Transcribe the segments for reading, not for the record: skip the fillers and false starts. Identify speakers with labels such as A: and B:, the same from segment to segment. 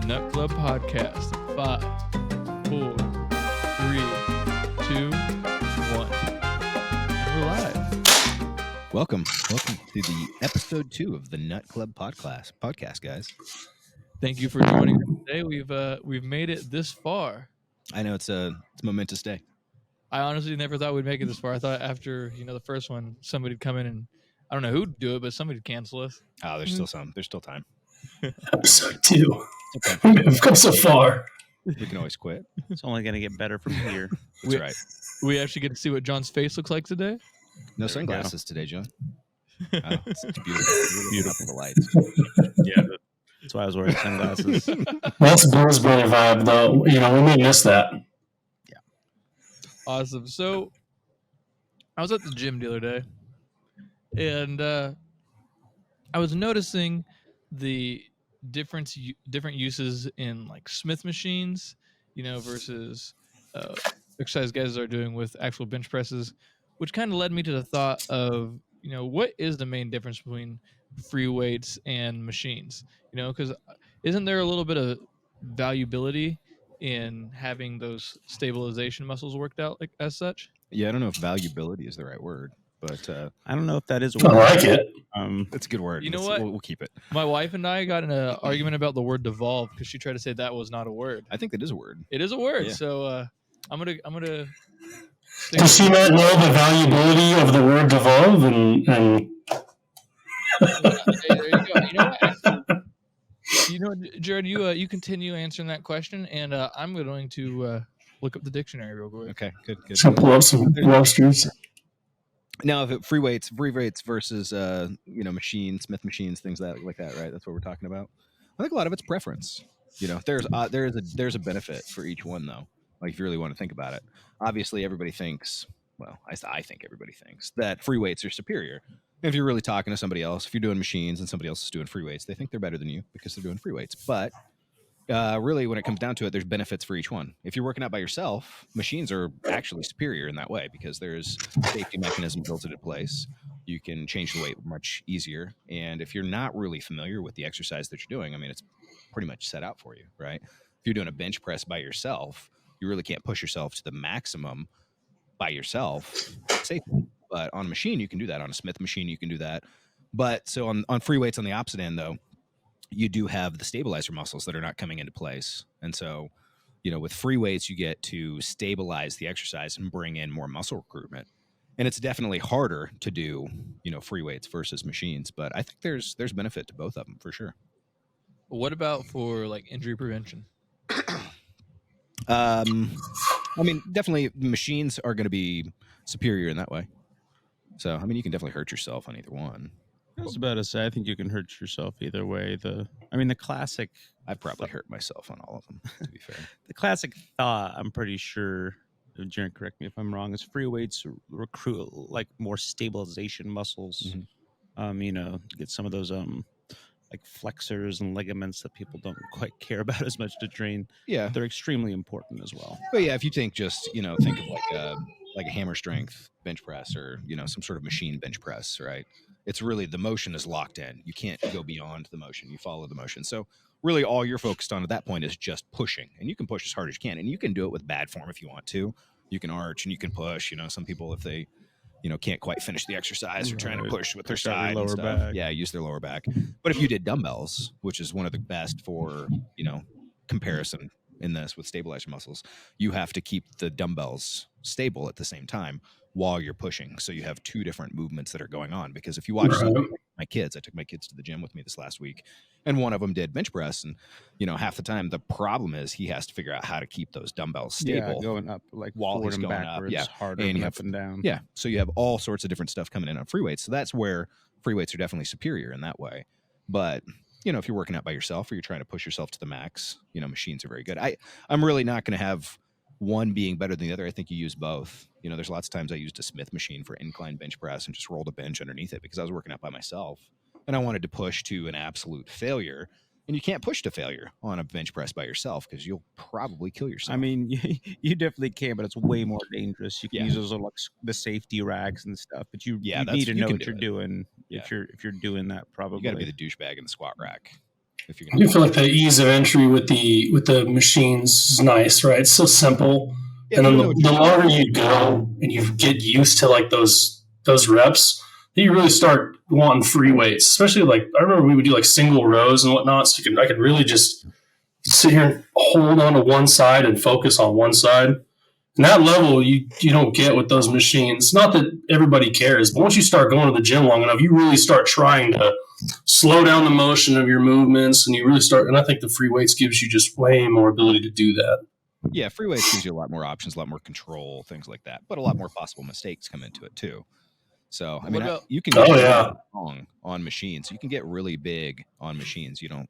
A: Nut Club Podcast. 5, 4, 3, 2, 1. And we're live.
B: Welcome to the episode 2 of the Nut Club podcast, guys.
A: Thank you for joining us today. We've made it this far.
B: I know it's a momentous day.
A: I honestly never thought we'd make it this far. I thought after the first one, somebody'd come in and I don't know who'd do it, but somebody'd cancel us.
B: Oh, there's still some. There's still time.
C: Episode 2. We've come so far.
B: We can always quit.
D: It's only going to get better from here.
B: That's right.
A: We actually get to see what John's face looks like today.
B: No sunglasses today, John. Oh, it's beautiful. Beautiful the lights.
D: Yeah, that's why I was wearing sunglasses.
C: That's Blues Brother vibe, though. We may miss that.
D: Yeah.
A: Awesome. So I was at the gym the other day, and I was noticing the different uses in like Smith machines, versus exercise guys are doing with actual bench presses, which kind of led me to the thought of, what is the main difference between free weights and machines? Because isn't there a little bit of valuability in having those stabilization muscles worked out like as such?
B: Yeah, I don't know if valuability is the right word, but
D: I don't know if that is a
C: I
D: word.
C: like it.
B: it's a good word.
A: You know what?
B: We'll keep it.
A: My wife and I got in an argument about the word devolve because she tried to say that was not a word.
B: I think that is a word.
A: It is a word.
B: Yeah.
A: So I'm gonna.
C: Does he not know the valuability of the word devolve? And
A: There you go. You know what, Jared? You continue answering that question, and I'm going to look up the dictionary real quick.
B: Okay, good.
C: so pull up some roasters.
B: Now, if free weights versus machines, Smith machines, things like that, right? That's what we're talking about. I think a lot of it's preference. There's a benefit for each one, though. Like if you really want to think about it, obviously everybody thinks. Well, I think everybody thinks that free weights are superior. If you're really talking to somebody else, if you're doing machines and somebody else is doing free weights, they think they're better than you because they're doing free weights. But really, when it comes down to it, there's benefits for each one. If you're working out by yourself, machines are actually superior in that way because there's safety mechanism built into place. You can change the weight much easier. And if you're not really familiar with the exercise that you're doing, it's pretty much set out for you, right? If you're doing a bench press by yourself, you really can't push yourself to the maximum by yourself safely. But on a machine, you can do that. On a Smith machine, you can do that. But so on free weights on the opposite end, though, you do have the stabilizer muscles that are not coming into place. And so, with free weights, you get to stabilize the exercise and bring in more muscle recruitment. And it's definitely harder to do, free weights versus machines. But I think there's benefit to both of them for sure.
A: What about for like injury prevention?
B: Definitely machines are going to be superior in that way. So, you can definitely hurt yourself on either one.
D: I was about to say, I think you can hurt yourself either way. The classic.
B: I've probably hurt myself on all of them, to be fair.
D: The classic thought, I'm pretty sure, Jared, correct me if I'm wrong, is free weights recruit like more stabilization muscles.
B: Mm-hmm.
D: Get some of those like flexors and ligaments that people don't quite care about as much to train.
B: Yeah,
D: they're extremely important as well.
B: But yeah, if you think think of like a hammer strength bench press or some sort of machine bench press, right? It's really the motion is locked in. You can't go beyond the motion. You follow the motion. So really all you're focused on at that point is just pushing, and you can push as hard as you can, and you can do it with bad form if you want to. You can arch and you can push. Some people, if they can't quite finish the exercise or trying to push with their side
D: lower
B: and stuff.
D: back.
B: Yeah, use their lower back. But if you did dumbbells, which is one of the best for comparison in this with stabilizer muscles, you have to keep the dumbbells stable at the same time while you're pushing. So you have two different movements that are going on. Because if you watch I took my kids to the gym with me this last week, and one of them did bench press, and half the time the problem is he has to figure out how to keep those dumbbells stable.
D: Yeah, going up like
B: while
D: forward
B: he's
D: and
B: going
D: backwards,
B: up. Yeah,
D: harder
B: and
D: and
B: you
D: up and down.
B: Yeah, so you have all sorts of different stuff coming in on free weights. So that's where free weights are definitely superior in that way. But if you're working out by yourself or you're trying to push yourself to the max, machines are very good. I'm really not going to have one being better than the other. I think you use both. There's lots of times I used a Smith machine for incline bench press and just rolled a bench underneath it because I was working out by myself and I wanted to push to an absolute failure. And you can't push to failure on a bench press by yourself because you'll probably kill yourself.
D: You definitely can, but it's way more dangerous. You can use those like the safety racks and stuff, but you need to know what you're doing if you're doing that. Probably
B: you got to be the douchebag in the squat rack. if you're
C: I
B: going
C: do
B: to.
C: feel like the ease of entry with the machines is nice, right? It's so simple.
B: Yeah,
C: And then
B: if you know what
C: the
B: you're
C: longer you go and you get used to like those reps, then you really start wanting free weights. Especially like I remember we would do like single rows and whatnot. So I could really just sit here and hold on to one side and focus on one side. And that level you don't get with those machines. Not that everybody cares, but once you start going to the gym long enough, you really start trying to slow down the motion of your movements, and you really start. And I think the free weights gives you just way more ability to do that.
B: Yeah, free weights gives you a lot more options, a lot more control, things like that. But a lot more possible mistakes come into it too. So I
A: What
B: mean,
A: about
B: you can get
C: Oh
B: really
C: yeah,
B: strong on machines. You can get really big on machines. You don't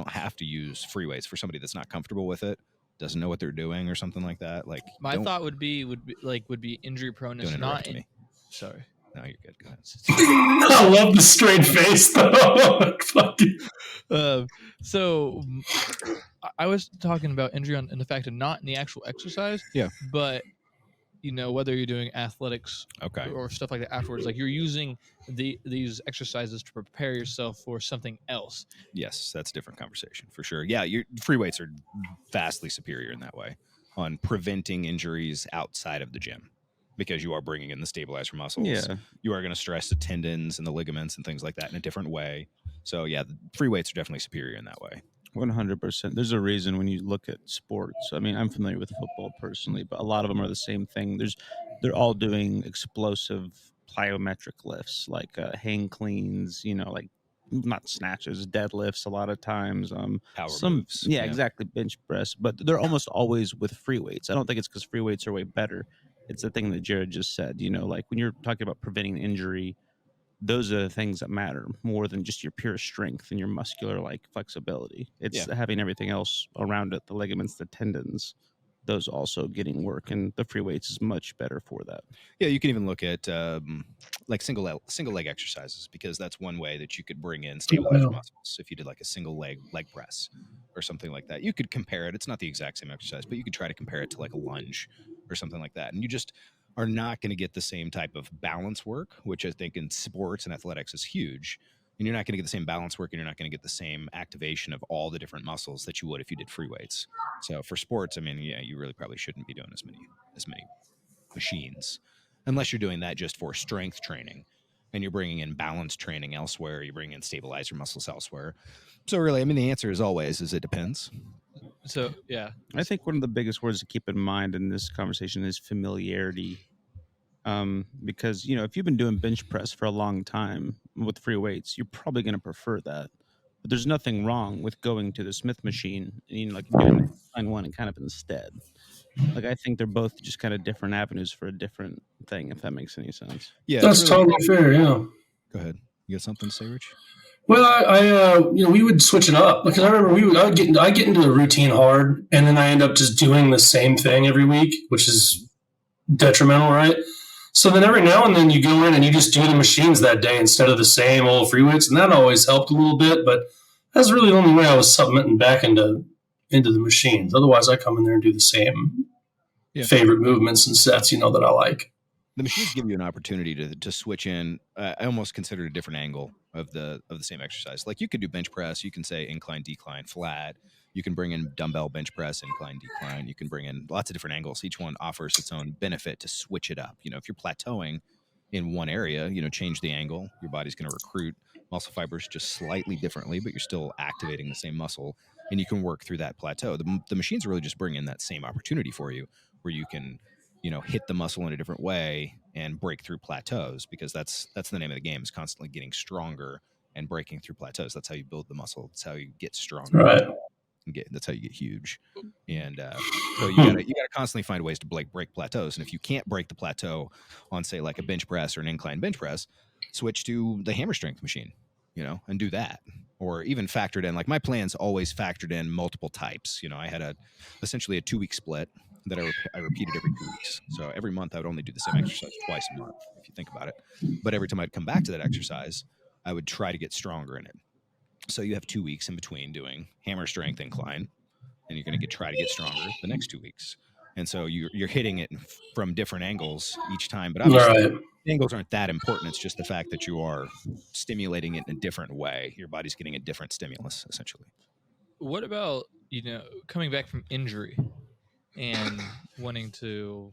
B: have to use free weights for somebody that's not comfortable with it, doesn't know what they're doing, or something like that. Like,
A: my thought would be injury
B: don't
A: proneness,
B: interrupt
A: not in.
B: me.
A: Sorry.
B: No, you're good. Go ahead.
C: I love the straight face though. Fuck you.
A: So I was talking about injury in the fact of not in the actual exercise,
B: Yeah.
A: but whether you're doing athletics
B: Okay.
A: or stuff like that afterwards, like you're using these exercises to prepare yourself for something else.
B: Yes, that's a different conversation for sure. Yeah, your free weights are vastly superior in that way on preventing injuries outside of the gym, because you are bringing in the stabilizer muscles.
D: Yeah.
B: You are going to stress the tendons and the ligaments and things like that in a different way. So yeah, the free weights are definitely superior in that way.
D: 100%. There's a reason when you look at sports. I mean, I'm familiar with football personally, but a lot of them are the same thing. They're all doing explosive plyometric lifts, like hang cleans. Like not snatches, deadlifts. A lot of times,
B: Power
D: some
B: moves.
D: yeah, exactly, bench press. But they're almost always with free weights. I don't think it's because free weights are way better. It's the thing that Jared just said. Like when you're talking about preventing injury, those are the things that matter more than just your pure strength and your muscular flexibility. It's having everything else around it, the ligaments, the tendons, those also getting work, and the free weights is much better for that.
B: Yeah, you can even look at like single leg exercises, because that's one way that you could bring in stabilizer muscles. If you did like a single leg press or something like that, you could compare it. It's not the exact same exercise, but you could try to compare it to like a lunge or something like that, and you just are not going to get the same type of balance work, which I think in sports and athletics is huge. And you're not going to get the same balance work, and you're not going to get the same activation of all the different muscles that you would if you did free weights. So for sports, I mean, yeah, you really probably shouldn't be doing as many machines, unless you're doing that just for strength training and you're bringing in balance training elsewhere, you bring in stabilizer muscles elsewhere. So really, I mean, the answer is always it depends.
A: So yeah,
D: I think one of the biggest words to keep in mind in this conversation is familiarity. Because if you've been doing bench press for a long time with free weights, you're probably going to prefer that. But there's nothing wrong with going to the Smith machine and doing the incline one and kind of instead. Like I think they're both just kind of different avenues for a different thing, if that makes any sense.
B: Yeah,
C: That's
B: really
C: totally fair. Yeah.
B: Go ahead. You got something to say, Rich?
C: Well, we would switch it up because I remember I get into the routine hard, and then I end up just doing the same thing every week, which is detrimental, right? So then every now and then you go in and you just do the machines that day instead of the same old free weights, and that always helped a little bit. But that's really the only way I was submitting back into the machines. Otherwise, I come in there and do the same favorite movements and sets, that I like.
B: The machines give you an opportunity to switch in. I almost consider it a different angle of the same exercise. Like you could do bench press, you can say incline, decline, flat. You can bring in dumbbell bench press, incline, decline. You can bring in lots of different angles. Each one offers its own benefit to switch it up. If you're plateauing in one area, change the angle. Your body's going to recruit muscle fibers just slightly differently, but you're still activating the same muscle, and you can work through that plateau. The machines really just bring in that same opportunity for you, where you can hit the muscle in a different way and break through plateaus, because that's the name of the game, is constantly getting stronger and breaking through plateaus. That's how you build the muscle. That's how you get stronger.
C: Right.
B: That's how you get huge. And so you gotta constantly find ways to break plateaus. And if you can't break the plateau on, say, like a bench press or an incline bench press, switch to the hammer strength machine, and do that. Or even factored in, like my plans always factored in multiple types. I had essentially a 2-week split that I repeated every 2 weeks. So every month I would only do the same exercise twice a month, if you think about it. But every time I'd come back to that exercise, I would try to get stronger in it. So you have 2 weeks in between doing hammer strength incline, and you're going to try to get stronger the next 2 weeks. And so you're hitting it from different angles each time. But obviously, angles aren't that important. It's just the fact that you are stimulating it in a different way. Your body's getting a different stimulus, essentially.
A: What about, coming back from injury and wanting to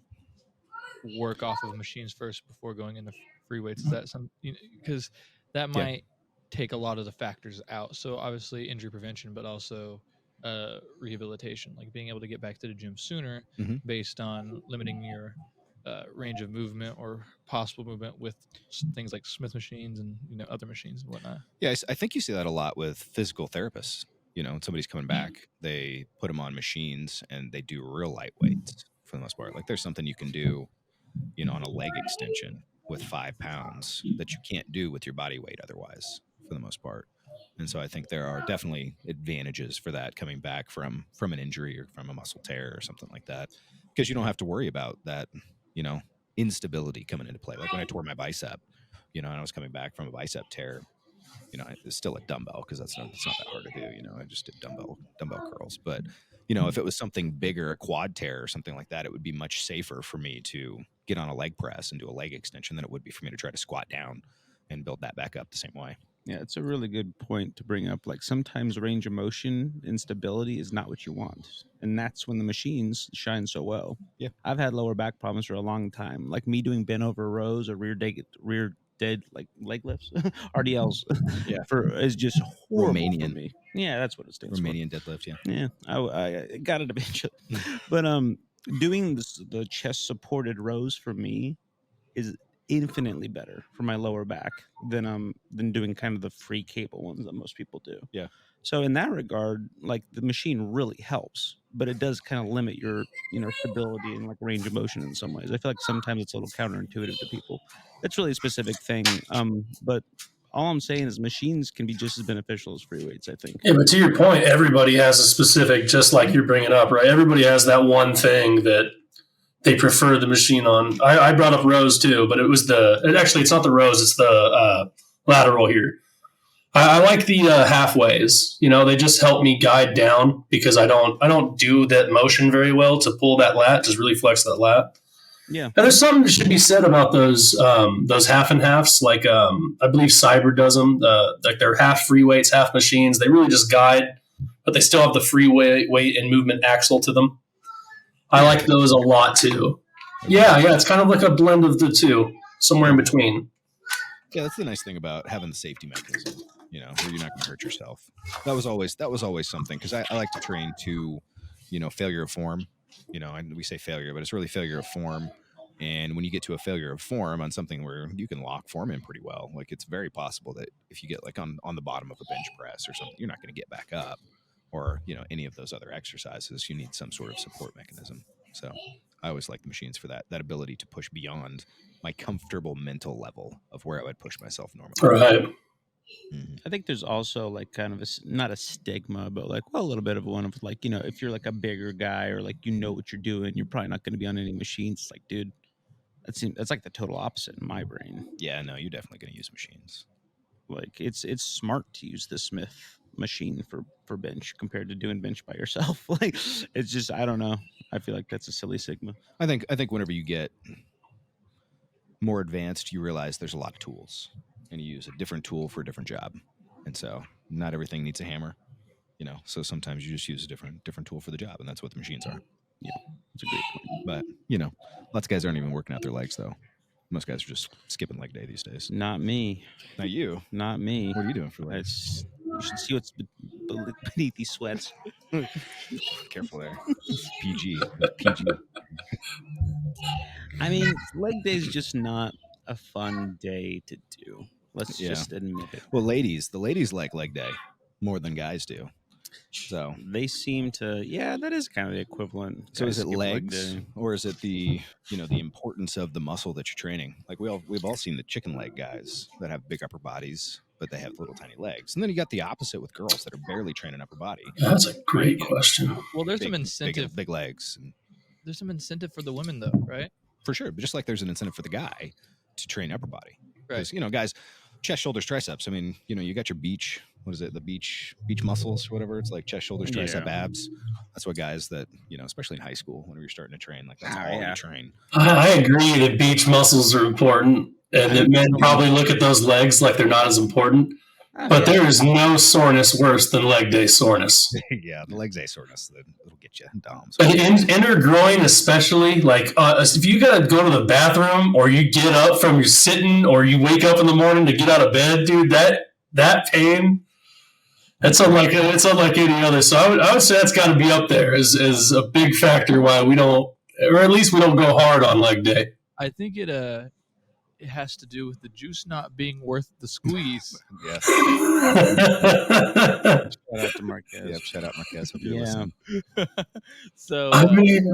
A: work off of machines first before going into free weights? Is that some, because that might take a lot of the factors out. So obviously injury prevention, but also rehabilitation, like being able to get back to the gym sooner based on limiting your range of movement or possible movement with things like Smith machines and other machines and whatnot.
B: Yeah, I think you see that a lot with physical therapists. When somebody's coming back, they put them on machines and they do real light weights for the most part. Like there's something you can do, on a leg extension with 5 pounds that you can't do with your body weight otherwise, for the most part. And so I think there are definitely advantages for that coming back from an injury or from a muscle tear or something like that, because you don't have to worry about that, instability coming into play. Like when I tore my bicep, and I was coming back from a bicep tear, it's still a dumbbell because it's not that hard to do. I just did dumbbell curls. But, if it was something bigger, a quad tear or something like that, it would be much safer for me to get on a leg press and do a leg extension than it would be for me to try to squat down and build that back up the same way.
D: Yeah, it's a really good point to bring up. Like sometimes range of motion instability is not what you want. And that's when the machines shine so well.
B: Yeah.
D: I've had lower back problems for a long time. Like me doing bent over rows or rear dead like leg lifts, RDLs. Is just horrible
B: Romanian.
D: for me. Yeah, that's what it stands
B: Romanian
D: for.
B: deadlift, yeah.
D: Yeah, I got it eventually. But doing the chest supported rows for me is infinitely better for my lower back than doing kind of the free cable ones that most people do.
B: Yeah.
D: So in that regard, like the machine really helps, but it does kind of limit your stability and like range of motion in some ways. I feel like sometimes it's a little counterintuitive to people. That's really a specific thing. But all I'm saying is machines can be just as beneficial as free weights, I think.
C: Yeah, but to your point, everybody has a specific, just like you're bringing up, right? Everybody has that one thing that they prefer the machine on. I brought up rows too, but it's not the rows, it's the lateral here. I like the halfways. They just help me guide down because I don't do that motion very well to pull that lat, just really flex that lat.
D: Yeah.
C: And there's something that should be said about those half and halves. Like I believe Cyber does them. Like they're half free weights, half machines. They really just guide, but they still have the free weight and movement axle to them. I like those a lot too. Yeah, it's kind of like a blend of the two, somewhere in between.
B: Yeah, that's the nice thing about having the safety mechanism, where you're not going to hurt yourself. That was always something, because I like to train to, failure of form. And we say failure, but it's really failure of form. And when you get to a failure of form on something where you can lock form in pretty well, like it's very possible that if you get like on the bottom of a bench press or something, you're not going to get back up. Or any of those other exercises, you need some sort of support mechanism. So I always like the machines for that ability to push beyond my comfortable mental level of where I would push myself normally.
C: Right.
B: Mm-hmm.
D: I think there's also like kind of not a stigma, but like, well, a little bit of one of like, if you're like a bigger guy or like what you're doing, you're probably not going to be on any machines. It's like, dude, that's like the total opposite in my brain.
B: Yeah, no, you're definitely going to use machines.
D: Like it's smart to use the Smith machine for bench compared to doing bench by yourself. Like it's just, I don't know. I feel like that's a silly stigma.
B: I think whenever you get more advanced, you realize there's a lot of tools and you use a different tool for a different job. And so not everything needs a hammer, so sometimes you just use a different tool for the job, and that's what the machines are.
D: Yeah, that's a great point.
B: But, lots of guys aren't even working out their legs though. Most guys are just skipping leg day these days.
D: Not me.
B: Not you.
D: Not me.
B: What are you doing for legs?
D: You should see what's beneath these sweats.
B: Careful there. PG. PG.
D: I mean, leg day is just not a fun day to do. Let's just admit it.
B: Well, the ladies like leg day more than guys do. So
D: they seem to, that is kind of the equivalent.
B: So is it legs, or is it the importance of the muscle that you're training? Like we've all seen the chicken leg guys that have big upper bodies, but they have little tiny legs. And then you got the opposite with girls that are barely training upper body.
C: That's a great question.
A: Well, there's some incentive.
B: Big legs.
A: There's some incentive for the women though, right?
B: For sure. But just like there's an incentive for the guy to train upper body.
A: Right.
B: Because, guys, chest, shoulders, triceps. I mean, you got your beach what is it? The beach muscles, or whatever. It's like chest, shoulders, tricep, abs. That's what guys that, especially in high school, whenever you're starting to train, like that's all you train.
C: I agree that beach muscles are important, and that men probably look at those legs like they're not as important. But there is no soreness worse than leg day soreness.
B: Yeah, the leg day soreness, it'll get you DOMs.
C: Inner groin, especially, like if you gotta go to the bathroom, or you get up from your sitting, or you wake up in the morning to get out of bed, dude, that pain, it's unlike any other. So I would say that's got to be up there as a big factor why we don't, or at least we don't go hard on leg day.
A: I think it has to do with the juice not being worth the squeeze.
B: Yeah.
D: Shout out to Marquez.
B: Yep, shout out Marquez. Hope you're listening.
A: So
C: I mean,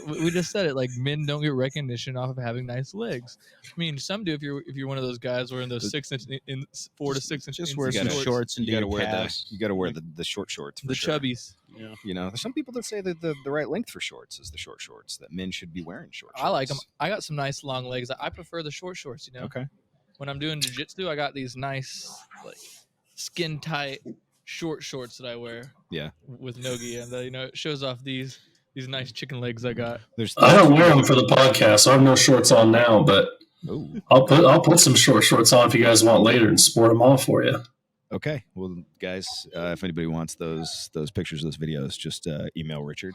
A: we just said it, like, men don't get recognition off of having nice legs. I mean, some do if you're one of those guys wearing those 4 to 6 inch.
D: Just wear some shorts and
B: you gotta wear the short shorts.
A: The
B: sure.
A: chubbies.
B: Yeah. There's some people that say that the right length for shorts is the short shorts, that men should be wearing short shorts.
A: I like them. I got some nice long legs. I prefer the short shorts.
B: Okay.
A: When I'm doing jiu-jitsu, I got these nice, like, skin tight short shorts that I wear.
B: Yeah.
A: With nogi, and it shows off these nice chicken legs I got.
C: I don't wear them for the podcast, so I have no shorts on now. But I'll put some short shorts on if you guys want later and sport them off for you.
B: Okay. Well, guys, if anybody wants those pictures, those videos, just email Richard.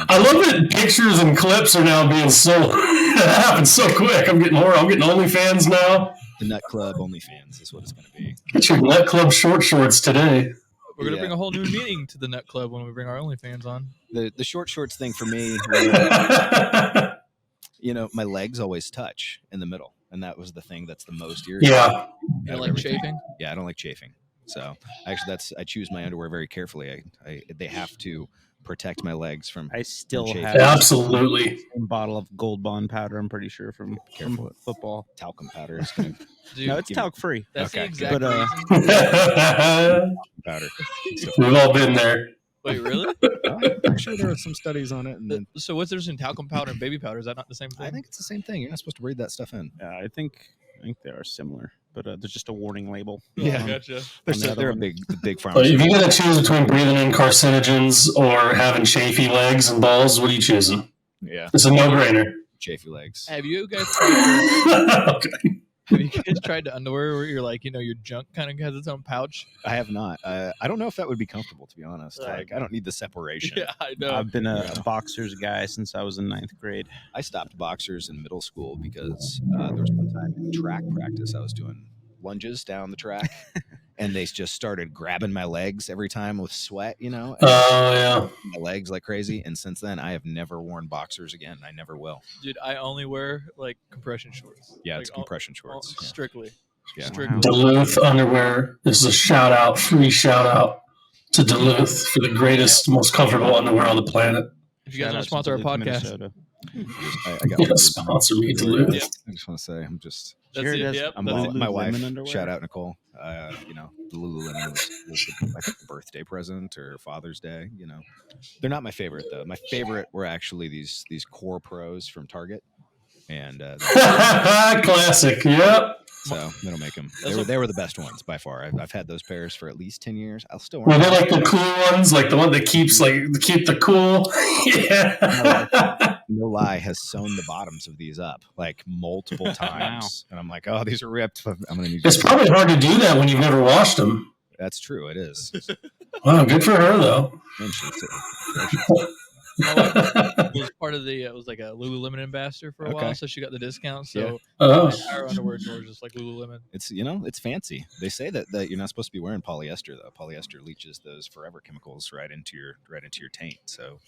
C: I love that pictures and clips are now being sold. That happens so quick. I'm getting OnlyFans now.
B: The Nut Club OnlyFans is what it's going to be.
C: Get your Nut Club short shorts today.
A: We're going to bring a whole new meaning to the Nut Club when we bring our OnlyFans on.
B: The short shorts thing for me, my legs always touch in the middle. And that was the thing that's the most irritating.
C: Yeah.
A: You don't like chafing?
B: Yeah, I don't like chafing. So actually, I choose my underwear very carefully. They have to protect my legs from.
D: I still
B: chafing.
D: have
C: absolutely
D: a bottle of Gold Bond powder. I'm pretty sure from football.
B: Talcum powder is going to.
A: Dude,
D: No, it's talc free.
A: That's
B: okay,
A: the exact
C: reason.
B: Powder.
C: We've all been there.
A: Wait, really?
B: I'm sure there are some studies on it. And then,
A: so what's the difference in talcum powder and baby powder? Is that not the same thing?
B: I think it's the same thing. You're not supposed to breathe that stuff in.
D: I think they are similar, but there's just a warning label.
A: Yeah, gotcha.
B: They're a big
C: Well,
B: pharmacy.
C: if you got to choose between breathing in carcinogens or having chafy legs and balls, what are you choosing?
B: Yeah,
C: it's a no-brainer.
B: Chafy legs.
A: Have you guys tried
C: Okay.
A: Have you guys tried the underwear where you're like, your junk kind of has its own pouch?
B: I have not. I don't know if that would be comfortable, to be honest.
A: Right.
B: I don't need the separation.
A: Yeah, I know.
D: I've been a boxers guy since I was in 9th grade.
B: I stopped boxers in middle school because there was one time in track practice I was doing lunges down the track, and they just started grabbing my legs every time with sweat,
C: Oh, yeah.
B: my legs like crazy. And since then, I have never worn boxers again. I never will.
A: Dude, I only wear like compression shorts.
B: Yeah,
A: like,
B: it's compression shorts. Yeah.
A: Strictly.
B: Yeah.
A: Strictly.
C: Duluth underwear. This is a free shout out to Duluth for the greatest, most comfortable underwear on the planet.
A: If you guys want to sponsor our podcast,
D: Minnesota.
B: I got
C: sponsor me, Duluth.
A: Yep.
B: I just want to say
A: That's it. Yep,
B: I'm
A: that's it.
B: my wife.
D: underwear?
B: Shout out Nicole. The Lululemon was I think the birthday present or Father's Day. They're not my favorite though. My favorite were actually these Core Pros from Target, and
C: classic. Yep.
B: so they don't make them. They were the best ones by far. I've had those pairs for at least 10 years. I'll still
C: Were
B: wear
C: they
B: them.
C: like the cool ones, like the one that keeps keep the cool? Yeah.
B: No lie, has sewn the bottoms of these up like multiple times, and I'm like, oh, these are ripped. I'm gonna need.
C: It's probably hard to do that when you've never washed them.
B: That's true. It is.
C: Wow, good for her though.
B: And
A: My wife was part of it was like a Lululemon ambassador for a while, so she got the discount. So
C: Oh.
A: our underwear drawer is just like Lululemon.
B: It's it's fancy. They say that you're not supposed to be wearing polyester though. Polyester leaches those forever chemicals right into your taint. So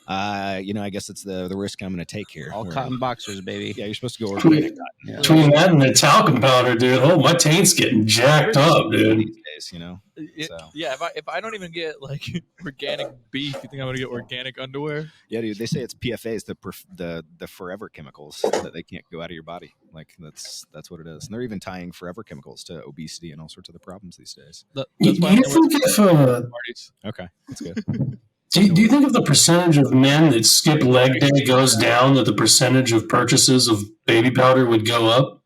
B: I guess it's the risk I'm going to take here.
D: All cotton boxers, baby.
B: Yeah, you're supposed to go organic cotton. Yeah.
C: Between that and the talcum powder, dude, my taint's getting jacked up, dude.
B: These days, So.
A: Yeah, if I don't even get like organic beef, you think I'm gonna get organic underwear?
B: Yeah, dude. They say it's PFAs, the forever chemicals that they can't go out of your body. Like that's what it is. And they're even tying forever chemicals to obesity and all sorts of the problems these days.
C: Do you think if
A: parties.
B: Okay, that's good.
C: do you think if the percentage of men that skip leg day goes down, that the percentage of purchases of baby powder would go up?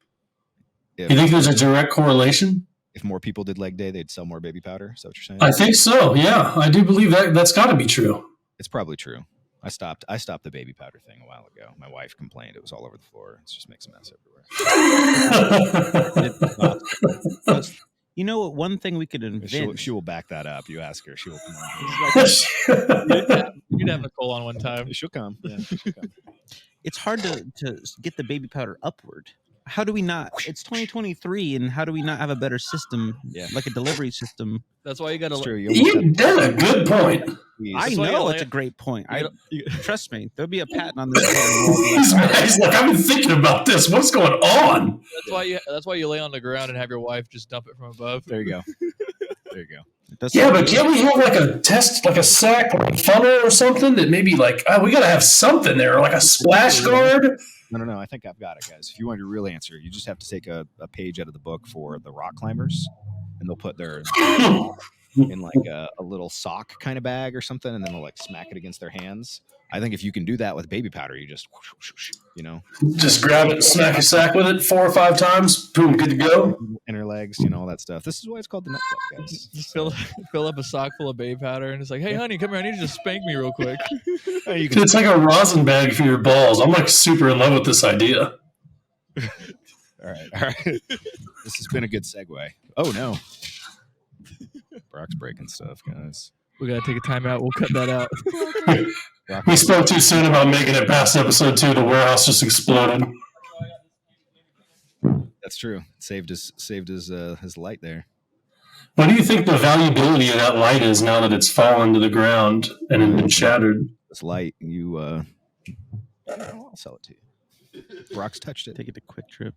C: You think there's a direct correlation?
B: if more people did leg day, they'd sell more baby powder. Is that what you're saying?
C: I think so. Yeah, I do believe that's got to be true.
B: It's probably true. I stopped the baby powder thing a while ago. My wife complained it was all over the floor. It just makes a mess everywhere.
D: You know, one thing we could invent.
B: She will back that up. You ask her, she will come on.
A: You'd have Nicole on one time.
B: She'll come. Yeah, she'll come.
D: It's hard to get the baby powder upward. How do we not? It's 2023, and how do we not have a better system, like a delivery system?
A: That's why you got to.
C: That's a good point.
D: I know it's a great point. Trust me, there'll be a patent on this.
C: He's like, I've been thinking about this. What's going on?
A: That's why you lay on the ground and have your wife just dump it from above.
B: There you go. There you go.
C: Yeah, but can't we have like a test, like a sack or a funnel or something that maybe like we got to have something there, like a splash guard?
B: No. I think I've got it, guys. If you want your real answer, you just have to take a page out of the book for the rock climbers, and they'll put their in like a little sock kind of bag or something, and then they'll like smack it against their hands. I think if you can do that with baby powder, you just,
C: just grab it and smack your sack with it 4 or 5 times. Boom, good to go.
B: Inner legs, all that stuff. This is why it's called the nut club, guys.
A: Just fill up a sock full of baby powder, and it's like, hey, honey, come here. I need you to spank me real quick.
C: It's like a rosin bag for your balls. I'm like super in love with this idea.
B: All right. This has been a good segue. Oh no, Brock's breaking stuff, guys.
A: We gotta take a timeout. We'll cut that out.
C: We spoke too soon about making it past episode 2. The warehouse just exploded.
B: That's true. Saved his light there.
C: What do you think the valuability of that light is now that it's fallen to the ground and been shattered?
B: This light, I'll sell it to you. Brock's touched it.
D: Take it to Quick Trip.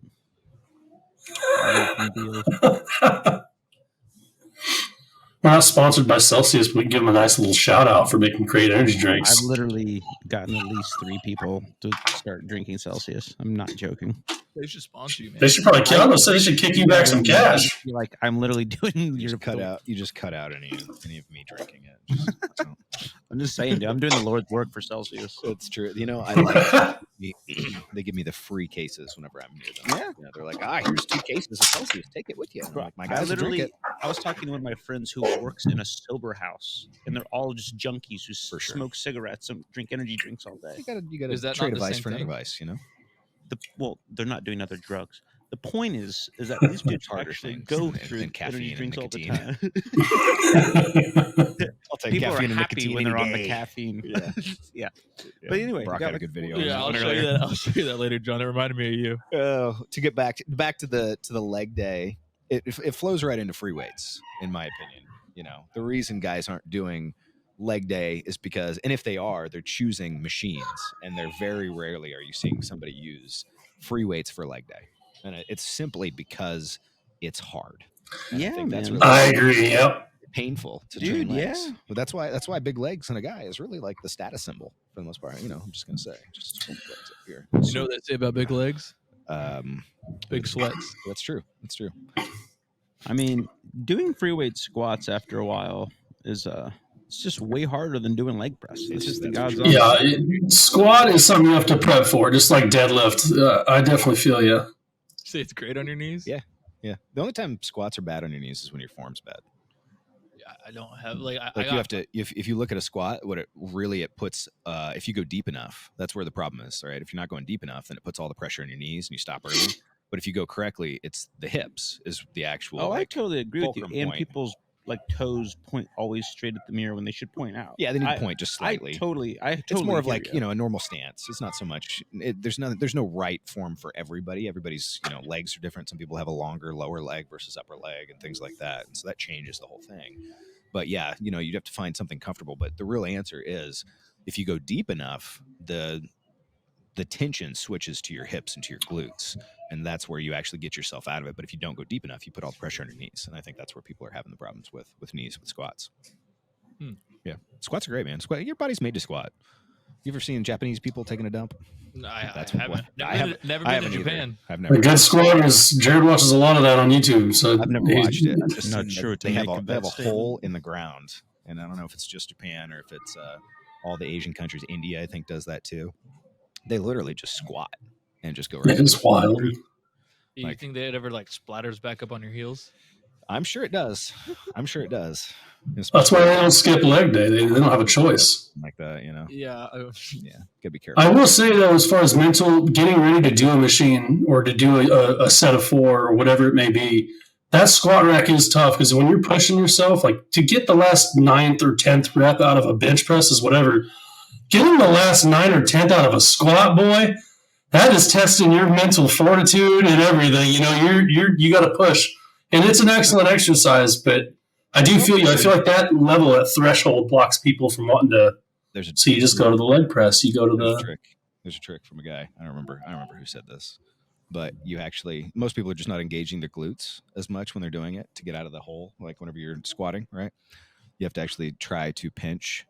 C: We're not sponsored by Celsius, but we can give them a nice little shout out for making great energy drinks.
D: I've literally gotten at least 3 people to start drinking Celsius. I'm not joking.
A: They should sponsor you, man.
C: They should probably they should kick you back some cash.
D: Like I'm literally doing.
B: You just cut out any of me drinking it.
D: I'm just saying, dude. I'm doing the Lord's work for Celsius.
B: It's true. I like they give me the free cases whenever I'm near them. Yeah. They're like, here's 2 cases of Celsius. Take it with you. Like, my guys drink it.
D: I was talking to one of my friends who works in a sober house, and they're all just junkies who smoke cigarettes and drink energy drinks all day.
B: You gotta trade a vice for another vice,
D: They're not doing other drugs. The point is that these dudes actually go through energy drinks all the time.
B: I'll take
D: People
B: caffeine
D: are
B: and
D: happy
B: nicotine
D: when they're on the
B: day.
D: caffeine.
B: Yeah.
D: But anyway,
B: Brock had a good video.
A: Yeah, I'll show you that. I'll show you that later, John. It reminded me of you.
B: To get back to the leg day, it flows right into free weights, in my opinion. The reason guys aren't doing leg day is because, and if they are, they're choosing machines, and they're very rarely are you seeing somebody use free weights for leg day, and it's simply because it's hard. And I think that's really
C: I agree. Yep.
B: Painful to train legs. Yeah. But that's why big legs in a guy is really like the status symbol for the most part. I'm just gonna say, just legs up here.
A: You know what they say about big legs? Big sweats.
B: That's true.
D: I mean, doing free weight squats after a while is it's just way harder than doing leg press. It's just the God's honest.
C: Yeah, squat is something you have to prep for, just like deadlift. I definitely feel you.
A: Say it's great on your knees?
B: Yeah. The only time squats are bad on your knees is when your form's bad.
A: Yeah, I don't have you
B: have to. If you look at a squat, what it puts. If you go deep enough, that's where the problem is, right? If you're not going deep enough, then it puts all the pressure on your knees and you stop early. But if you go correctly, it's the hips is the actual.
D: I totally agree with you. And
B: point.
D: People's toes point always straight at the mirror when they should point out.
B: Yeah, they need to point just slightly.
D: I totally
B: it's more of like a normal stance. It's not so much. There's no right form for everybody. Everybody's legs are different. Some people have a longer lower leg versus upper leg and things like that, and so that changes the whole thing. But yeah, you'd have to find something comfortable. But the real answer is, if you go deep enough, the tension switches to your hips and to your glutes. And that's where you actually get yourself out of it. But if you don't go deep enough, you put all the pressure on your knees. And I think that's where people are having the problems with knees, with squats. Yeah. Squats are great, man. Your body's made to squat. You ever seen Japanese people taking a dump?
A: No, I haven't. Never been to Japan.
B: I've never.
C: A good squat is Jared watches a lot of that on YouTube. So
B: I've never watched it. I'm just
D: not sure.
B: They have a hole in the ground. And I don't know if it's just Japan or if it's all the Asian countries. India, I think, does that too. They literally just squat and just go right.
C: It's wild.
A: You think that it ever splatters back up on your heels?
B: I'm sure it does. I'm sure it does.
C: That's why they don't skip leg day. They don't have a choice.
B: Like that, you know.
A: Yeah.
B: Yeah, gotta be careful.
C: I will say though, as far as mental, getting ready to do a machine or to do a set of 4 or whatever it may be, that squat rack is tough because when you're pushing yourself, like to get the last 9th or 10th rep out of a bench press is whatever. Getting the last 9 or 10th out of a squat, boy, that is testing your mental fortitude and everything. You know, you got to push, and it's an excellent exercise. But I do feel you. I feel like that level, that threshold, blocks people from wanting to. So you just go to the leg press. You go to the
B: trick. There's a trick from a guy. I don't remember who said this, but most people are just not engaging their glutes as much when they're doing it to get out of the hole. Like whenever you're squatting, right? You have to actually try to pinch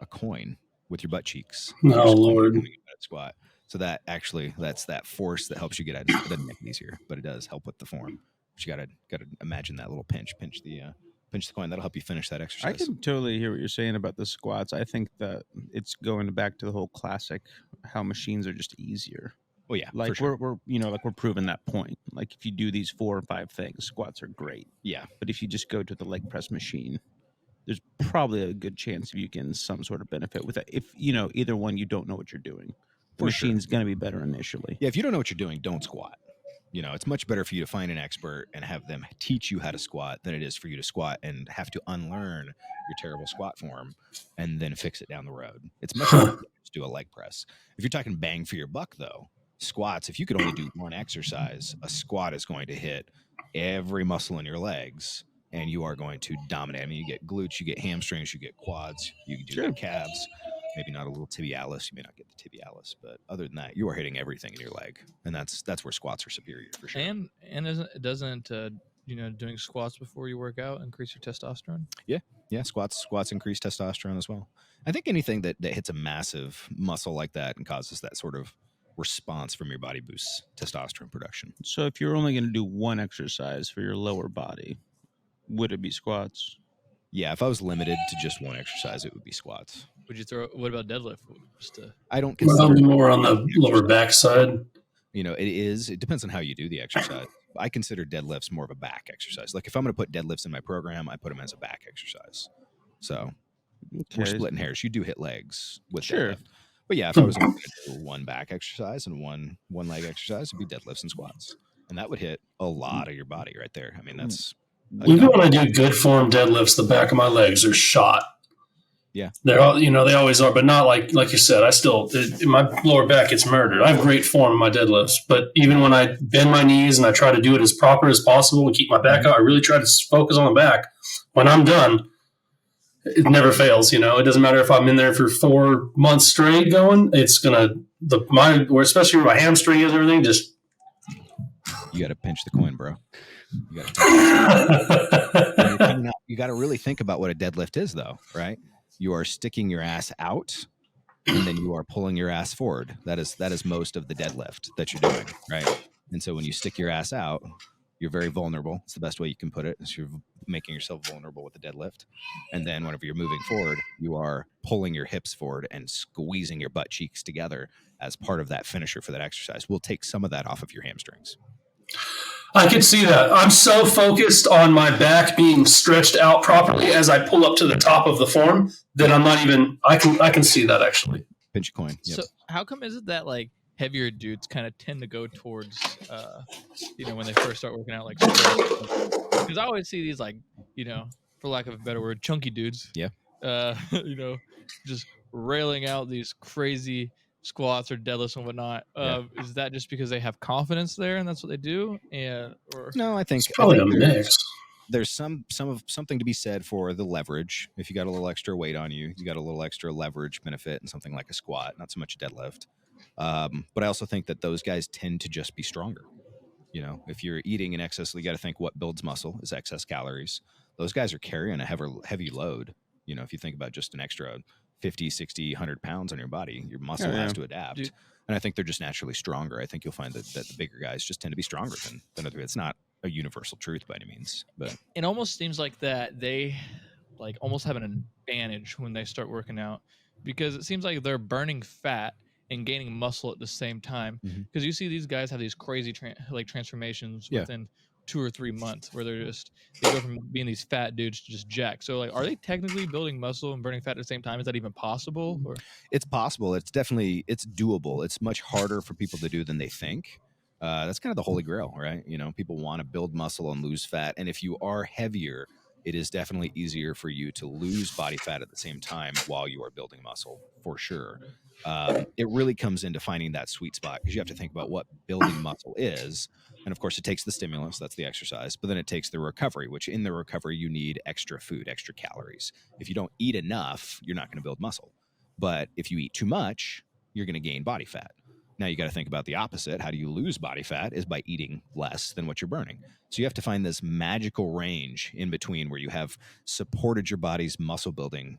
B: a coin with your butt cheeks.
C: Oh Lord!
B: Squat. So that's that force that helps you get out. It doesn't make it easier, but it does help with the form. But you gotta imagine that little pinch the coin. That'll help you finish that exercise.
D: I can totally hear what you're saying about the squats. I think that it's going back to the whole classic, how machines are just easier.
B: Oh yeah,
D: like
B: for sure.
D: we're proving that point. Like if you do these 4 or 5 things, squats are great.
B: Yeah,
D: but if you just go to the leg press machine, there's probably a good chance you get some sort of benefit with it. If either one, you don't know what you're doing. The machine's going to be better initially.
B: Yeah, if you don't know what you're doing, don't squat. It's much better for you to find an expert and have them teach you how to squat than it is for you to squat and have to unlearn your terrible squat form and then fix it down the road. It's much better to just do a leg press. If you're talking bang for your buck, though, squats, if you could only do one exercise, a squat is going to hit every muscle in your legs and you are going to dominate. I mean, you get glutes, you get hamstrings, you get quads, you do get calves. Maybe not a little tibialis. You may not get the tibialis, but other than that, you are hitting everything in your leg, and that's where squats are superior for sure.
A: And doesn't doing squats before you work out increase your testosterone?
B: Yeah. Squats increase testosterone as well. I think anything that hits a massive muscle like that and causes that sort of response from your body boosts testosterone production.
D: So if you're only going to do one exercise for your lower body, would it be squats?
B: Yeah, if I was limited to just one exercise, it would be squats.
A: Would you what about deadlift?
B: I don't consider
C: more on the lower back side.
B: It depends on how you do the exercise. I consider deadlifts more of a back exercise. Like if I'm going to put deadlifts in my program, I put them as a back exercise. So we're splitting hairs. You do hit legs with deadlift. But yeah, if I was going to do one back exercise and one leg exercise, it'd be deadlifts and squats. And that would hit a lot of your body right there. I mean, that's...
C: Even when I do good form deadlifts, the back of my legs are shot.
B: Yeah,
C: they're all, they always are, but not like you said. My lower back gets murdered. I have great form in my deadlifts, but even when I bend my knees and I try to do it as proper as possible and keep my back out, I really try to focus on the back. When I'm done, it never fails. It doesn't matter if I'm in there for 4 months straight going. It's gonna especially where my hamstring is and everything. Just
B: you got to pinch the coin, bro. You got to really think about what a deadlift is, though, right? You are sticking your ass out, and then you are pulling your ass forward. That is most of the deadlift that you're doing, right? And so when you stick your ass out, you're very vulnerable. It's the best way you can put it. Is you're making yourself vulnerable with the deadlift. And then whenever you're moving forward, you are pulling your hips forward and squeezing your butt cheeks together as part of that finisher for that exercise. We'll take some of that off of your hamstrings.
C: I can see that. I'm so focused on my back being stretched out properly as I pull up to the top of the form that I'm not even. I can see that actually.
B: Pinch a coin. Yep.
A: So how come is it that like heavier dudes kind of tend to go towards when they first start working out like? Because I always see these like for lack of a better word, chunky dudes.
B: Yeah.
A: Just railing out these crazy squats or deadlifts and whatnot. Is that just because they have confidence there and that's what they do?
C: No, I think it's probably a mix.
B: There's something to be said for the leverage. If you got a little extra weight on you, you got a little extra leverage benefit in something like a squat, not so much a deadlift. But I also think that those guys tend to just be stronger. If you're eating in excess, you got to think what builds muscle is excess calories. Those guys are carrying a heavy load. If you think about just an extra 50, 60, 100 pounds on your body, your muscle has to adapt. Dude. And I think they're just naturally stronger. I think you'll find that the bigger guys just tend to be stronger than other. It's not a universal truth by any means, but
A: it almost seems like that they like almost have an advantage when they start working out because it seems like they're burning fat and gaining muscle at the same time. Because you see these guys have these crazy transformations within 2 or 3 months where they go from being these fat dudes to just jack. So like, are they technically building muscle and burning fat at the same time? Is that even possible? Or
B: It's possible. It's doable. It's much harder for people to do than they think. That's kind of the holy grail, right? People want to build muscle and lose fat. And if you are heavier, it is definitely easier for you to lose body fat at the same time while you are building muscle, for sure. It really comes into finding that sweet spot, because you have to think about what building muscle is. And of course, it takes the stimulus, that's the exercise, but then it takes the recovery, which in the recovery, you need extra food, extra calories. If you don't eat enough, you're not going to build muscle. But if you eat too much, you're going to gain body fat. Now you got to think about the opposite. How do you lose body fat? Is by eating less than what you're burning. So you have to find this magical range in between where you have supported your body's muscle building,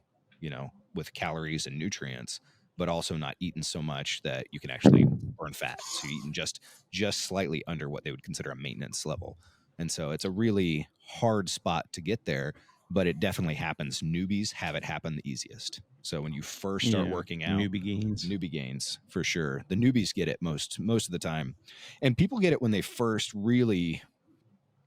B: with calories and nutrients, but also not eaten so much that you can actually burn fat. So you're eating just slightly under what they would consider a maintenance level. And so it's a really hard spot to get there, but it definitely happens. Newbies have it happen the easiest. So when you first start working out, newbie gains for sure. The newbies get it most of the time, and people get it when they first really,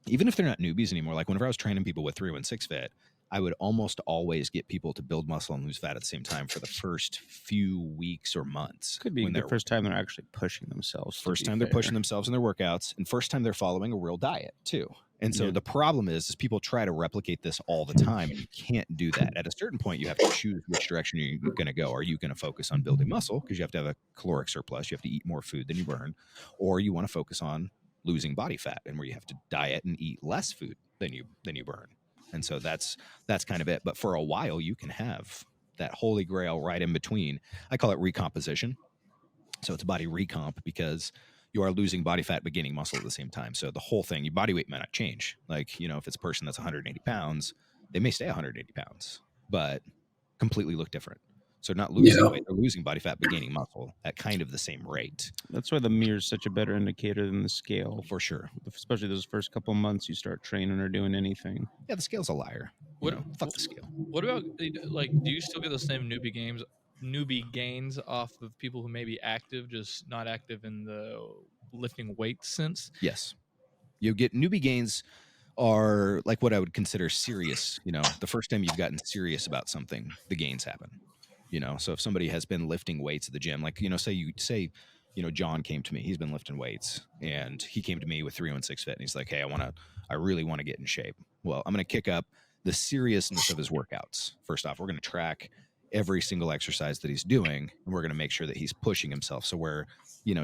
B: even if they're not newbies anymore. Like whenever I was training people with 316 Fit, I would almost always get people to build muscle and lose fat at the same time for the first few weeks or months.
D: Could be the first time they're actually pushing themselves.
B: First time they're pushing themselves in their workouts, and first time they're following a real diet too. And so the problem is people try to replicate this all the time, and you can't do that. At a certain point, you have to choose which direction you're going to go. Are you going to focus on building muscle because you have to have a caloric surplus, you have to eat more food than you burn, or you want to focus on losing body fat, and where you have to diet and eat less food than you burn. And so that's kind of it. But for a while, you can have that holy grail right in between. I call it recomposition. So it's a body recomp, because you are losing body fat but gaining muscle at the same time. So the whole thing, your body weight might not change. Like, if it's a person that's 180 pounds, they may stay 180 pounds, but completely look different. So not losing weight, they're losing body fat but gaining muscle at kind of the same rate.
D: That's why the mirror is such a better indicator than the scale.
B: For sure.
D: Especially those first couple months you start training or doing anything.
B: Yeah, the scale's a liar. Fuck the scale.
A: What about, like, do you still get the same newbie gains off of people who may be active, just not active in the lifting weight sense?
B: Yes. You get newbie gains are like what I would consider serious. The first time you've gotten serious about something, the gains happen. So if somebody has been lifting weights at the gym, like, say, John came to me, he's been lifting weights, and he came to me with 316 Fit, and he's like, hey, I really want to get in shape. Well, I'm going to kick up the seriousness of his workouts. First off, we're going to track every single exercise that he's doing, and we're going to make sure that he's pushing himself. So where,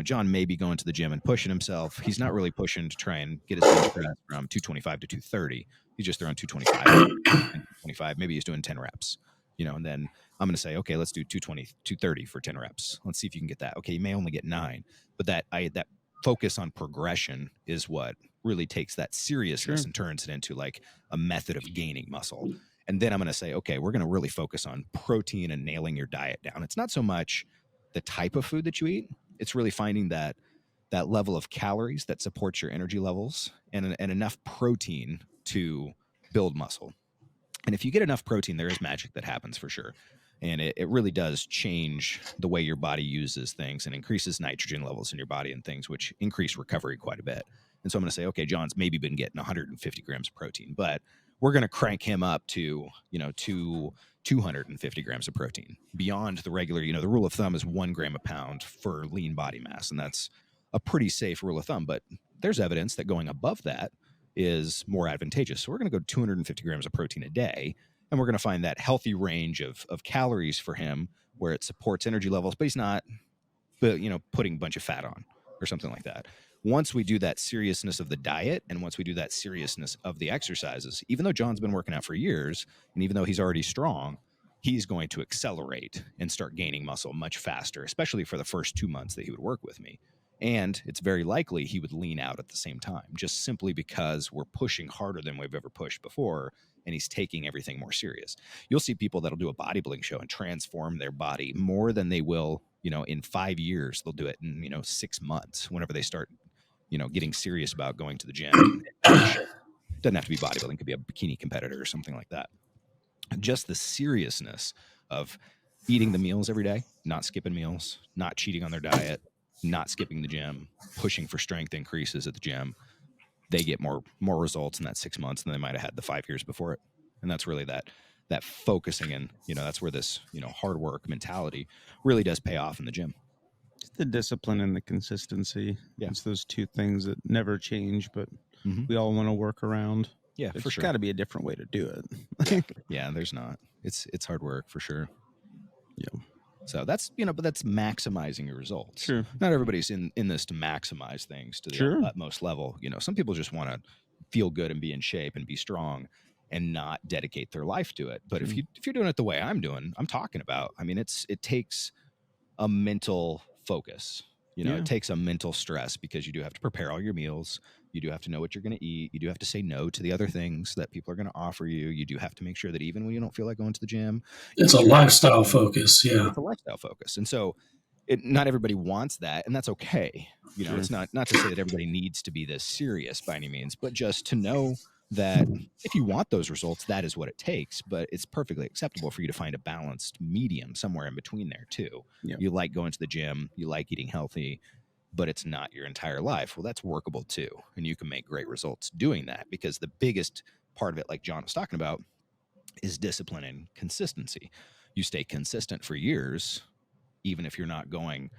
B: John may be going to the gym and pushing himself, he's not really pushing to try and get his bench press from 225 to 230. He's just throwing 225 and 225. Maybe he's doing 10 reps, and then I'm going to say, okay, let's do 220, 230 for 10 reps. Let's see if you can get that. Okay, you may only get 9, but that focus on progression is what really takes that seriousness and turns it into like a method of gaining muscle. And then I'm going to say, okay, we're going to really focus on protein and nailing your diet down. It's not so much the type of food that you eat. It's really finding that level of calories that supports your energy levels and enough protein to build muscle. And if you get enough protein, there is magic that happens for sure. And it really does change the way your body uses things and increases nitrogen levels in your body and things, which increase recovery quite a bit. And so I'm going to say, okay, John's maybe been getting 150 grams of protein, but we're going to crank him up to 250 grams of protein beyond the regular. The rule of thumb is 1 gram a pound for lean body mass. And that's a pretty safe rule of thumb, but there's evidence that going above that is more advantageous. So we're going to go 250 grams of protein a day, and we're going to find that healthy range of calories for him where it supports energy levels, but he's not, putting a bunch of fat on or something like that. Once we do that seriousness of the diet, and once we do that seriousness of the exercises, even though John's been working out for years, and even though he's already strong, he's going to accelerate and start gaining muscle much faster, especially for the first 2 months that he would work with me. And it's very likely he would lean out at the same time, just simply because we're pushing harder than we've ever pushed before, and he's taking everything more serious. You'll see people that'll do a bodybuilding show and transform their body more than they will, in 5 years. They'll do it in, 6 months whenever they start, getting serious about going to the gym. Doesn't have to be bodybuilding. It could be a bikini competitor or something like that. Just the seriousness of eating the meals every day, not skipping meals, not cheating on their diet, not skipping the gym, pushing for strength increases at the gym. they get more results in that 6 months than they might have had the 5 years before it. And that's really that focusing, and that's where this hard work mentality really does pay off in the gym.
D: It's the discipline and the consistency.
B: Yeah.
D: It's those two things that never change, but we all want to work around.
B: Yeah, for
D: There's
B: sure.
D: got to be a different way to do it.
B: Yeah, there's not. It's hard work for sure.
D: Yeah.
B: So that's but that's maximizing your results.
D: Sure.
B: Not everybody's in this to maximize things to the
D: Sure.
B: utmost level. Some people just want to feel good and be in shape and be strong and not dedicate their life to it. But if you're doing it the way I'm talking about, I mean, it takes a mental focus. It takes a mental stress, because you do have to prepare all your meals. You do have to know what you're going to eat. You do have to say no to the other things that people are going to offer you. You do have to make sure that even when you don't feel like going to the gym,
C: it's a lifestyle focus. Yeah,
B: it's a lifestyle focus. And so not everybody wants that, and that's okay. It's not to say that everybody needs to be this serious by any means, but just to know that if you want those results, that is what it takes. But it's perfectly acceptable for you to find a balanced medium somewhere in between there too.
D: Yep.
B: You like going to the gym, you like eating healthy, but it's not your entire life. Well, that's workable too. And you can make great results doing that, because the biggest part of it, like John was talking about, is discipline and consistency. You stay consistent for years, even if you're not going,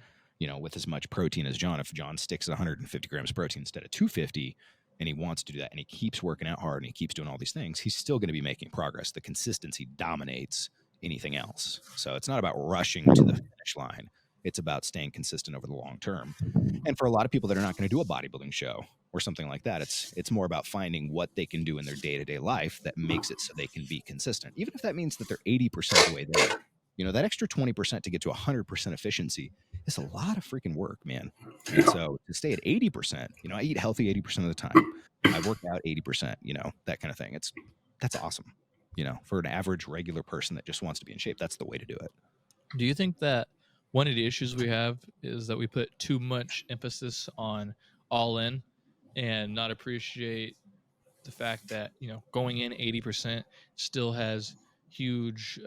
B: with as much protein as John. If John sticks at 150 grams of protein instead of 250, and he wants to do that, and he keeps working out hard, and he keeps doing all these things, he's still going to be making progress. The consistency dominates anything else. So it's not about rushing to the finish line. It's about staying consistent over the long term. And for a lot of people that are not going to do a bodybuilding show or something like that, it's more about finding what they can do in their day-to-day life that makes it so they can be consistent. Even if that means that they're 80% of the way there. That extra 20% to get to 100% efficiency is a lot of freaking work, man. And so to stay at 80%, I eat healthy 80% of the time. I work out 80%, that kind of thing. That's awesome. For an average regular person that just wants to be in shape, that's the way to do it.
A: Do you think that one of the issues we have is that we put too much emphasis on all in and not appreciate the fact that, going in 80% still has huge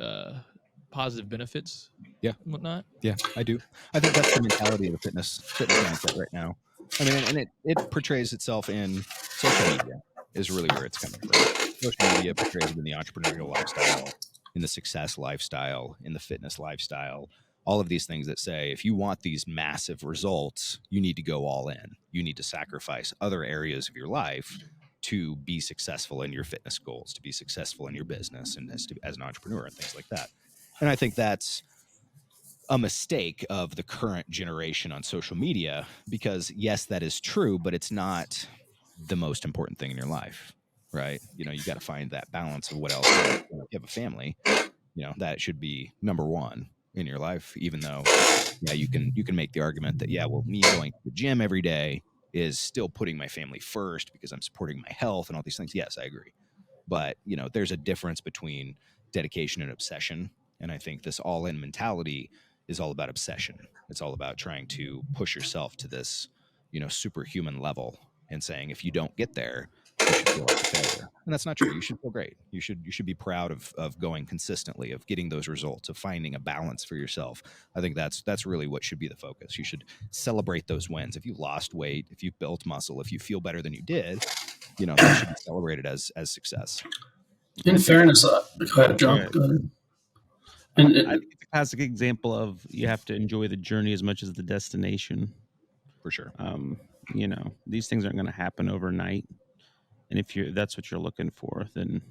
A: positive benefits?
B: Yeah.
A: And whatnot?
B: Yeah, I do. I think that's the mentality of the fitness mindset right now. I mean, and it portrays itself in social media is really where it's coming from. Social media portrays it in the entrepreneurial lifestyle, in the success lifestyle, in the fitness lifestyle, all of these things that say, if you want these massive results, you need to go all in. You need to sacrifice other areas of your life to be successful in your fitness goals, to be successful in your business, and as an entrepreneur and things like that. And I think that's a mistake of the current generation on social media, because yes, that is true, but it's not the most important thing in your life, right? You got to find that balance of what else. If you have a family, that should be number one in your life, even though, you can make the argument that, me going to the gym every day is still putting my family first because I'm supporting my health and all these things. Yes, I agree. But, there's a difference between dedication and obsession. And I think this all-in mentality is all about obsession. It's all about trying to push yourself to this, superhuman level, and saying, if you don't get there, you should feel like a failure. And that's not true. You should feel great. You should be proud of going consistently, of getting those results, of finding a balance for yourself. I think that's really what should be the focus. You should celebrate those wins. If you lost weight, if you built muscle, if you feel better than you did, that should be celebrated as success.
C: In fairness, go ahead, John. Go ahead.
D: I think it's a classic example of you have to enjoy the journey as much as the destination.
B: For sure.
D: These things aren't going to happen overnight. And if that's what you're looking for, then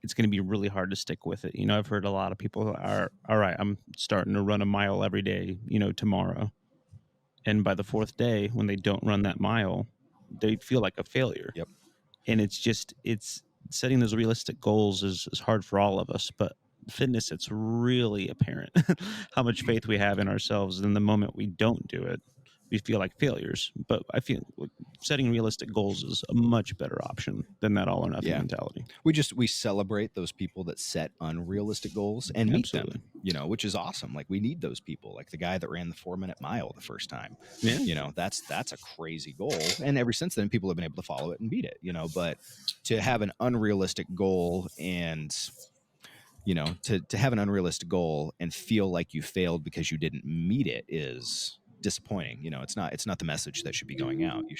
D: it's going to be really hard to stick with it. I've heard a lot of people are, all right, I'm starting to run a mile every day, tomorrow. And by the fourth day, when they don't run that mile, they feel like a failure.
B: Yep.
D: And it's setting those realistic goals is hard for all of us, but fitness, it's really apparent how much faith we have in ourselves. And the moment we don't do it, we feel like failures. But I feel setting realistic goals is a much better option than that all or nothing mentality.
B: We celebrate those people that set unrealistic goals and meet them, which is awesome. Like, we need those people, like the guy that ran the 4-minute mile the first time.
D: Yeah.
B: That's a crazy goal. And ever since then, people have been able to follow it and beat it, but to have an unrealistic goal and to have an unrealistic goal and feel like you failed because you didn't meet it is, disappointing. It's not the message that should be going out. You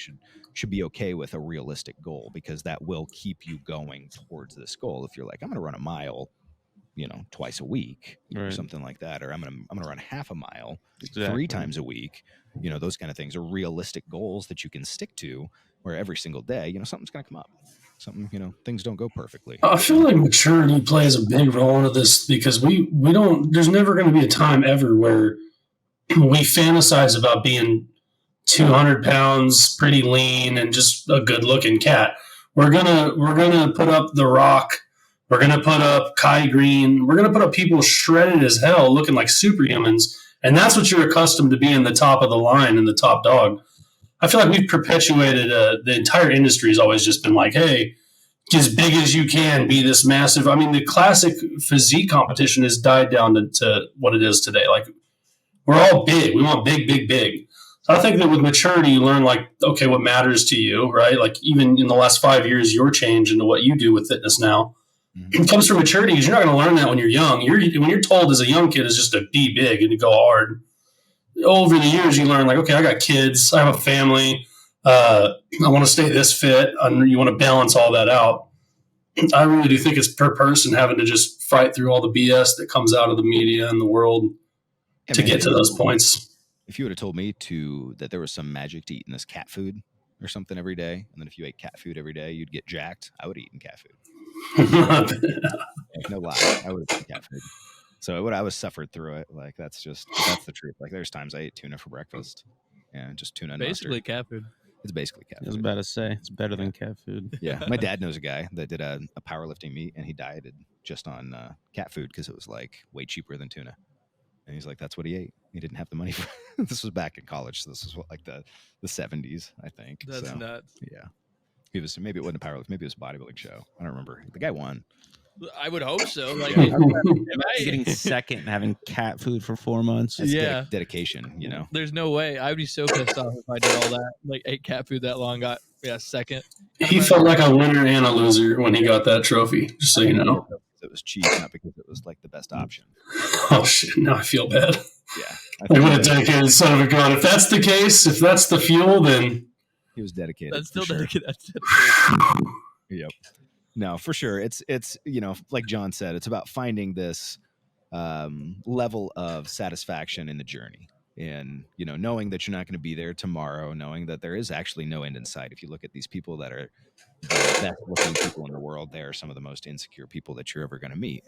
B: should be okay with a realistic goal, because that will keep you going towards this goal. If you're like, I'm going to run a mile, twice a week or something like that, or I'm gonna run half a mile 3 times a week, those kind of things are realistic goals that you can stick to, where every single day, something's gonna come up. Things don't go perfectly.
C: I feel like maturity plays a big role into this, because we don't, there's never going to be a time ever where we fantasize about being 200 pounds, pretty lean, and just a good looking cat. We're gonna put up The Rock. We're going to put up Kai Green. We're going to put up people shredded as hell, looking like superhumans. And that's what you're accustomed to being the top of the line and the top dog. I feel like we've perpetuated the entire industry has always just been like, hey, get as big as you can, be this massive. I mean, the classic physique competition has died down to what it is today. Like, we're all big. We want big, big, big. So I think that with maturity, you learn, like, okay, what matters to you, right? Like, even in the last 5 years, your change into what you do with fitness now. It comes from maturity, because you're not going to learn that when you're young. When you're told as a young kid is just to be big and to go hard. Over the years, you learn, like, okay, I got kids, I have a family, I want to stay this fit, and you want to balance all that out. I really do think it's per person having to just fight through all the BS that comes out of the media and the world to get to those points.
B: If you would have told me that there was some magic to eating this cat food or something every day, and then if you ate cat food every day, you'd get jacked, I would have eaten cat food. No lie, I would have eaten cat food. So I was suffered through it. Like, that's the truth. Like, there's times I ate tuna for breakfast, and just tuna and
A: Basically
B: mustard.
A: cat food.
B: It's basically cat food.
D: I was about to say, it's better than cat food.
B: Yeah, my dad knows a guy that did a powerlifting meet, and he dieted just on cat food because it was like way cheaper than tuna. And he's like, that's what he ate. He didn't have the money for this was back in college, so this was what, like the 70s, I think.
A: That's nuts.
B: Yeah. Maybe it wasn't a powerlifting, maybe it was a bodybuilding show. I don't remember. The guy won.
A: I would hope so. Like,
D: Getting second and having cat food for 4 months.
B: That's
A: yeah,
B: dedication.
A: There's no way. I would be so pissed off if I did all that. Like, ate cat food that long, got second.
C: He felt like a winner and a loser when he got that trophy. Just so you know,
B: it was cheap, not because it was like the best option.
C: Oh shit! Now I feel bad.
B: Yeah,
C: Like, what a dedicated son of a gun. If that's the case, if that's the fuel, then
B: he was dedicated.
A: That's still
B: sure.
A: dedicated. That's dedicated.
B: Yep. No, for sure. It's like John said, it's about finding this level of satisfaction in the journey, and knowing that you're not going to be there tomorrow, knowing that there is actually no end in sight. If you look at these people that are the best looking people in the world, they are some of the most insecure people that you're ever going to meet.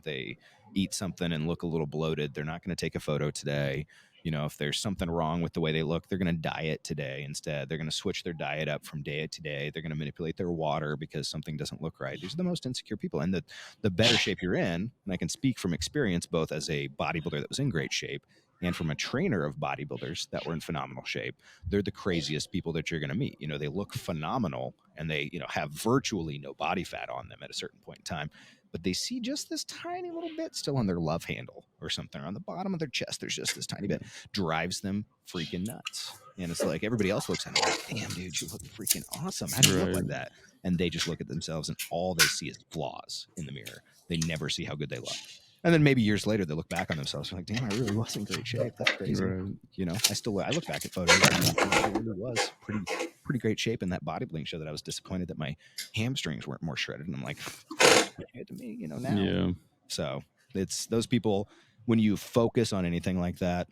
B: They eat something and look a little bloated. They're not going to take a photo today. If there's something wrong with the way they look, they're going to diet today instead. They're going to switch their diet up from day to day. They're going to manipulate their water because something doesn't look right. These are the most insecure people. And the better shape you're in, and I can speak from experience, both as a bodybuilder that was in great shape and from a trainer of bodybuilders that were in phenomenal shape, they're the craziest people that you're going to meet. They look phenomenal, and they, have virtually no body fat on them at a certain point in time. But they see just this tiny little bit still on their love handle or something, or on the bottom of their chest. There's just this tiny bit. Drives them freaking nuts. And it's like everybody else looks at them like, damn, dude, you look freaking awesome. How do you look like that? And they just look at themselves, and all they see is flaws in the mirror. They never see how good they look. And then maybe years later, they look back on themselves and like, damn, I really was in great shape. That's crazy. Right. I look back at photos and I really was pretty great shape in that bodybuilding show that I was disappointed that my hamstrings weren't more shredded. And I'm like, to me, now.
D: Yeah.
B: So it's those people, when you focus on anything like that,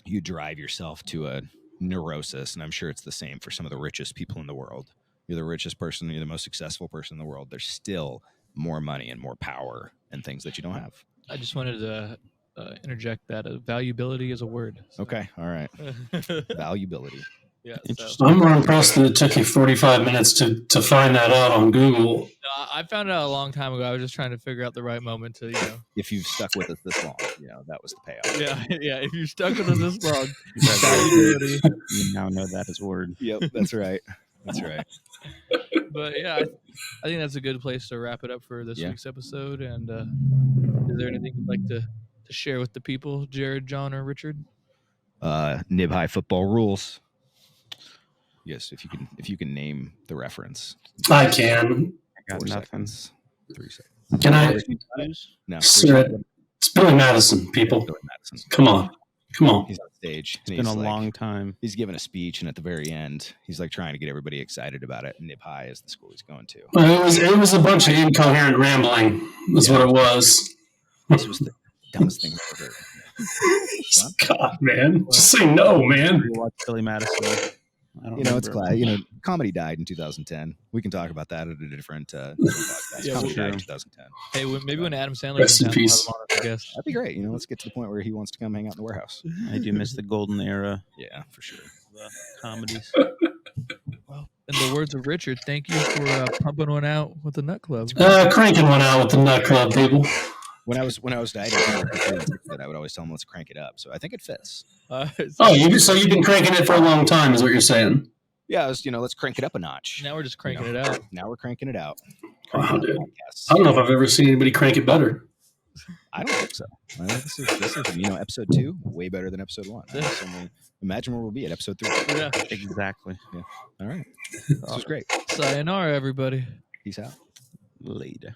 B: you drive yourself to a neurosis. And I'm sure it's the same for some of the richest people in the world. You're the richest person, you're the most successful person in the world. There's still more money and more power and things that you don't have.
A: I just wanted to interject that valuability is a word.
B: So. Okay. All right. Valuability.
A: Yeah.
C: So. I'm more impressed that it took you 45 minutes to find that out on Google.
A: I found it out a long time ago. I was just trying to figure out the right moment to,
B: If you've stuck with us this long, that was the payoff.
A: Yeah. If you're stuck with us this long,
D: valuability. You now know that is a word.
B: Yep. That's right. That's right.
A: But yeah, I think that's a good place to wrap it up for this week's episode. And is there anything you'd like to share with the people, Jared, John, or Richard?
B: Nib high football rules. Yes, if you can name the reference.
C: I can.
D: I got nothing.
B: 3 seconds.
C: Can I?
B: No.
C: Sir, it's Billy Madison, people.
B: Billy Madison.
C: Come on. Come on.
B: He's on stage.
D: It's been a long time.
B: He's giving a speech, and at the very end, he's like trying to get everybody excited about it. Nip High is the school he's going to.
C: It was a bunch of incoherent rambling. Is what it was.
B: This was the dumbest thing I've ever heard.
C: God, man, just say no, man.
D: Watch Billy Madison. I don't
B: It's
D: remember.
B: glad. Comedy died in 2010. We can talk about that at a different podcast.
A: Yeah,
B: Comedy
D: sure.
B: died in 2010.
A: Hey, maybe when Adam Sandler
C: Rest
A: comes
C: in
A: down, we'll
C: peace.
A: have him on as a guest.
B: That'd be great. Let's get to the point where he wants to come hang out in the warehouse.
D: I do miss the golden era
B: Yeah, for sure.
D: of comedies.
A: Well, in the words of Richard, thank you for pumping one out with the Nut Club.
C: Cranking one out with the Nut Club, people.
B: When I was dieting, I would always tell him, let's crank it up. So I think it fits.
C: Oh, so you've been cranking it for a long time, is what you're saying?
B: Yeah, let's crank it up a notch.
A: Now we're just cranking it out.
B: Now we're cranking it out.
C: Wow, dude.
B: Podcasts.
C: I don't know if I've ever seen anybody crank it better.
B: I don't think so. I think this is episode 2, way better than episode 1. So imagine where we'll be at episode 3.
A: Yeah.
D: Exactly.
B: All right. This was great.
A: Sayonara, everybody.
B: Peace out.
D: Later.